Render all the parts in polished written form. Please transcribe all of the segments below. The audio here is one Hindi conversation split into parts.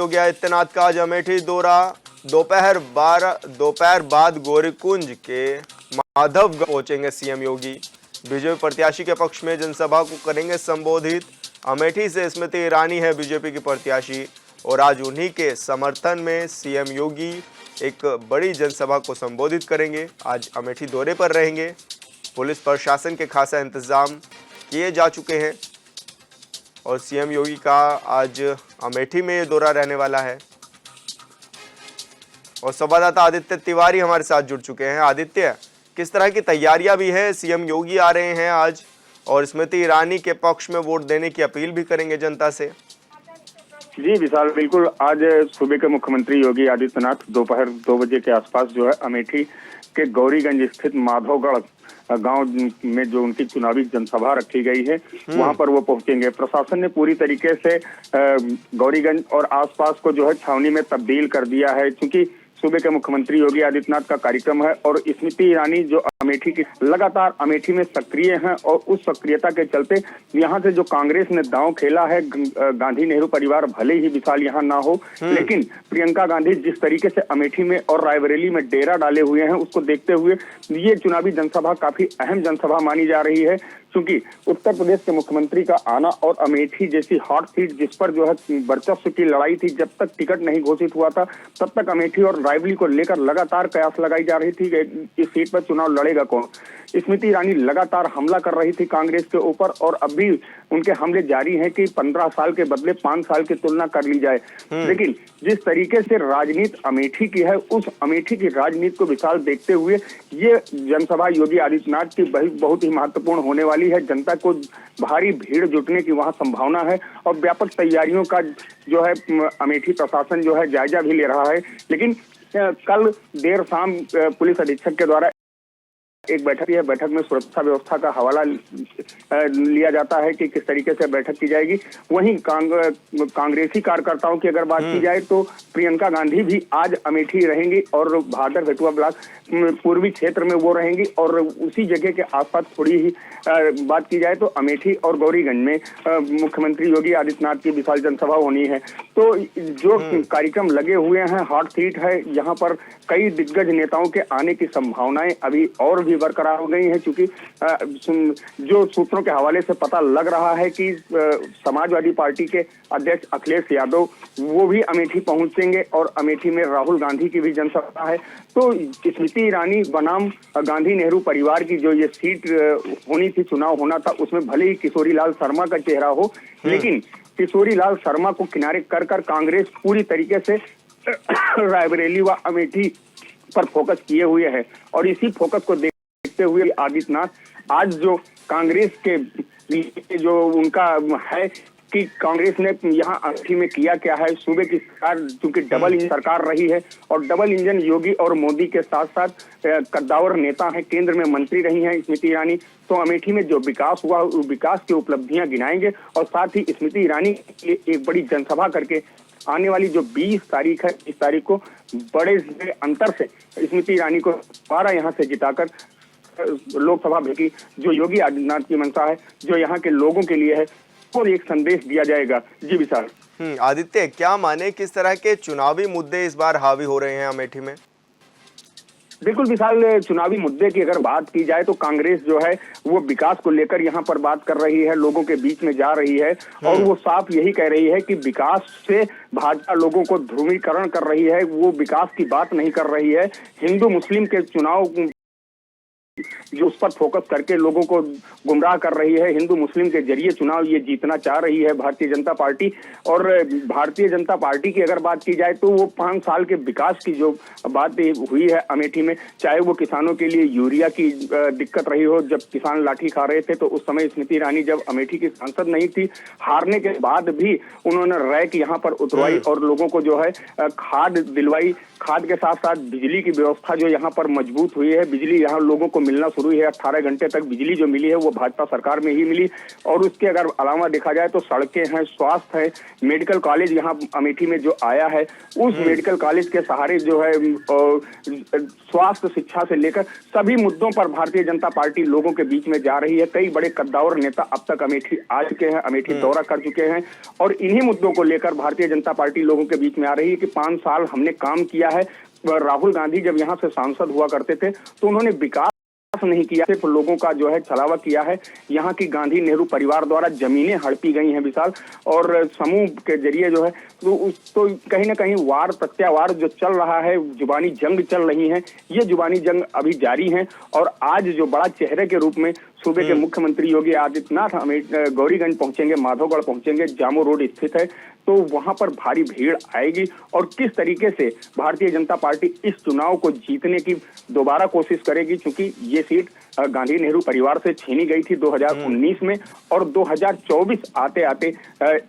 योगी आदित्यनाथ का आज अमेठी दौरा। दोपहर बाद गौरीकुंज के माधवगढ़ पहुंचेंगे सीएम योगी। बीजेपी प्रत्याशी के पक्ष में जनसभा को करेंगे संबोधित। अमेठी से स्मृति ईरानी है बीजेपी की प्रत्याशी और आज उन्हीं के समर्थन में सीएम योगी एक बड़ी जनसभा को संबोधित करेंगे। आज अमेठी दौरे पर रहेंगे। पुलिस प्रशासन के खासा इंतजाम किए जा चुके हैं और सीएम योगी का आज अमेठी में ये दौरा रहने वाला है। और संवाददाता आदित्य तिवारी हमारे साथ जुड़ चुके हैं। आदित्य, किस तरह की तैयारियां भी है? सीएम योगी आ रहे हैं आज और स्मृति ईरानी के पक्ष में वोट देने की अपील भी करेंगे जनता से। जी विशाल, बिल्कुल। आज सूबे के मुख्यमंत्री योगी आदित्यनाथ दोपहर 2 बजे के आसपास जो है अमेठी के गौरीगंज स्थित माधवगढ़ गांव में जो उनकी चुनावी जनसभा रखी गई है वहां पर वो पहुंचेंगे। प्रशासन ने पूरी तरीके से गौरीगंज और आसपास को जो है छावनी में तब्दील कर दिया है, क्योंकि सूबे के मुख्यमंत्री योगी आदित्यनाथ का कार्यक्रम है और स्मृति ईरानी जो अमेठी की लगातार अमेठी में सक्रिय हैं और उस सक्रियता के चलते यहाँ से जो कांग्रेस ने दांव खेला है, गांधी नेहरू परिवार भले ही विशाल यहाँ ना हो, लेकिन प्रियंका गांधी जिस तरीके से अमेठी में और रायबरेली में डेरा डाले हुए हैं, उसको देखते हुए ये चुनावी जनसभा काफी अहम जनसभा मानी जा रही है। क्योंकि उत्तर प्रदेश के मुख्यमंत्री का आना और अमेठी जैसी हॉट सीट जिस पर जो है वर्चस्व की लड़ाई थी, जब तक टिकट नहीं घोषित हुआ था तब तक अमेठी और रायबरेली को लेकर लगातार कयास लगाई जा रही थी कि इस सीट पर चुनाव लड़ेगा कौन। स्मृति ईरानी लगातार हमला कर रही थी कांग्रेस के ऊपर और अब भी उनके हमले जारी हैं कि 15 साल के बदले 5 साल की तुलना कर ली जाए। लेकिन जिस तरीके से राजनीति अमेठी की है, उस अमेठी की राजनीति को विशाल देखते हुए ये जनसभा योगी आदित्यनाथ की बहुत ही महत्वपूर्ण होने वाली है। जनता को भारी भीड़ जुटने की वहां संभावना है और व्यापक तैयारियों का जो है अमेठी प्रशासन जो है जायजा भी ले रहा है। लेकिन कल देर शाम पुलिस अधीक्षक के द्वारा एक बैठक है। बैठक में सुरक्षा व्यवस्था का हवाला लिया जाता है कि किस तरीके से बैठक की जाएगी। वहीं कांग्रेसी कार्यकर्ताओं की अगर बात की जाए तो प्रियंका गांधी भी आज अमेठी रहेंगी और भादर भेटुआ ब्लॉक पूर्वी क्षेत्र में वो रहेंगी और उसी जगह के आसपास थोड़ी ही बात की जाए तो अमेठी और गौरीगंज में मुख्यमंत्री योगी आदित्यनाथ की विशाल जनसभा होनी है। तो जो कार्यक्रम लगे हुए हैं, हॉट सीट है, यहाँ पर कई दिग्गज नेताओं के आने की संभावनाएं अभी और भी बरकरार हो गई हैं, क्योंकि जो सूत्रों के हवाले से पता लग रहा है कि समाजवादी पार्टी के अध्यक्ष अखिलेश यादव वो भी अमेठी पहुंचेंगे और अमेठी में राहुल गांधी की भी जनसभा है। तो स्मृति ईरानी बनाम गांधी नेहरू परिवार की जो ये सीट होनी थी, चुनाव होना था, उसमें भले ही किशोरी लाल शर्मा का चेहरा हो, लेकिन किशोरी लाल शर्मा को किनारे कर कांग्रेस पूरी तरीके से रायबरेली व अमेठी पर फोकस किए हुए है और इसी फोकस को देखते हुए आदित्यनाथ आज जो कांग्रेस के जो उनका है कि कांग्रेस ने यहाँ अमेठी में किया क्या है। सूबे की सरकार चूंकि डबल इंजन सरकार रही है और डबल इंजन योगी और मोदी के साथ साथ कद्दावर नेता हैं, केंद्र में मंत्री रही हैं स्मृति ईरानी, तो अमेठी में जो विकास हुआ उस विकास की उपलब्धियां गिनाएंगे और साथ ही स्मृति ईरानी के एक बड़ी जनसभा करके आने वाली जो 20 तारीख है, इस तारीख को बड़े अंतर से स्मृति ईरानी को दोबारा यहाँ से जिताकर लोकसभा भेजी जो योगी आदित्यनाथ की मंशा है, जो यहाँ के लोगों के लिए है, और एक संदेश दिया जाएगा। जी विशाल। आदित्य, क्या माने किस तरह के चुनावी मुद्दे इस बार हावी हो रहे हैं अमेठी में? बिल्कुल विशाल, चुनावी मुद्दे की अगर बात की जाए तो कांग्रेस जो है वो विकास को लेकर यहाँ पर बात कर रही है, लोगों के बीच में जा रही है और वो साफ यही कह रही है कि विकास से भाजपा लोगों को ध्रुवीकरण कर रही है, वो विकास की बात नहीं कर रही है। हिंदू मुस्लिम के चुनाव जो उस पर फोकस करके लोगों को गुमराह कर रही है, हिंदू मुस्लिम के जरिए चुनाव ये जीतना चाह रही है भारतीय जनता पार्टी। और भारतीय जनता पार्टी की अगर बात की जाए तो वो 5 साल के विकास की जो बात हुई है अमेठी में, चाहे वो किसानों के लिए यूरिया की दिक्कत रही हो, जब किसान लाठी खा रहे थे तो उस समय स्मृति ईरानी जब अमेठी की सांसद नहीं थी, हारने के बाद भी उन्होंने रैक यहाँ पर उतरवाई और लोगों को जो है खाद दिलवाई। खाद के साथ साथ बिजली की व्यवस्था जो यहाँ पर मजबूत हुई है, बिजली यहाँ लोगों को मिलना शुरू है। 18 घंटे तक बिजली जो मिली है वो भाजपा सरकार में ही मिली। और उसके अगर अलावा देखा जाए तो सड़कें हैं, स्वास्थ्य है, मेडिकल कॉलेज यहाँ अमेठी में जो आया है, उस मेडिकल कॉलेज के सहारे जो है स्वास्थ्य शिक्षा से लेकर सभी मुद्दों पर भारतीय जनता पार्टी लोगों के बीच में जा रही है। कई बड़े कद्दावर नेता अब तक अमेठी आ चुके हैं, अमेठी दौरा कर चुके हैं और इन्हीं मुद्दों को लेकर भारतीय जनता पार्टी लोगों के बीच में आ रही है कि 5 साल हमने काम किया है। राहुल गांधी जब यहाँ से सांसद हुआ करते थे तो उन्होंने विकास नहीं किया, सिर्फ लोगों का जो है छलावा किया है। यहाँ की गांधी नेहरू परिवार द्वारा जमीनें हड़पी गई हैं विशाल, और समूह के जरिए जो है तो कहीं ना कहीं वार प्रत्यावार जो चल रहा है, जुबानी जंग चल रही है, ये जुबानी जंग अभी जारी है। और आज जो बड़ा चेहरे के रूप में सूबे के मुख्यमंत्री योगी आदित्यनाथ गौरीगंज पहुंचेंगे, माधोगढ़ पहुंचेंगे, जामो रोड स्थित है, तो वहां पर भारी भीड़ आएगी। और किस तरीके से भारतीय जनता पार्टी इस चुनाव को जीतने की दोबारा कोशिश करेगी, क्योंकि ये सीट गांधी नेहरू परिवार से छीनी गई थी 2019 में, और 2024 आते आते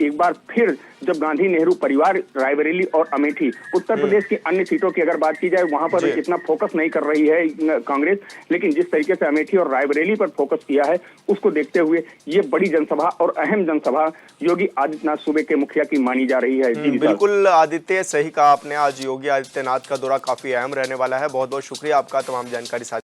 एक बार फिर जब गांधी नेहरू परिवार रायबरेली और अमेठी, उत्तर प्रदेश की अन्य सीटों की अगर बात की जाए वहां पर इतना फोकस नहीं कर रही है कांग्रेस, लेकिन जिस तरीके से अमेठी और रायबरेली पर फोकस किया है उसको देखते हुए ये बड़ी जनसभा और अहम जनसभा योगी आदित्यनाथ सूबे के मुखिया की मानी जा रही है। जी बिल्कुल आदित्य, सही कहा आपने। आज योगी आदित्यनाथ का दौरा काफी अहम रहने वाला है। बहुत बहुत शुक्रिया आपका तमाम जानकारी साझा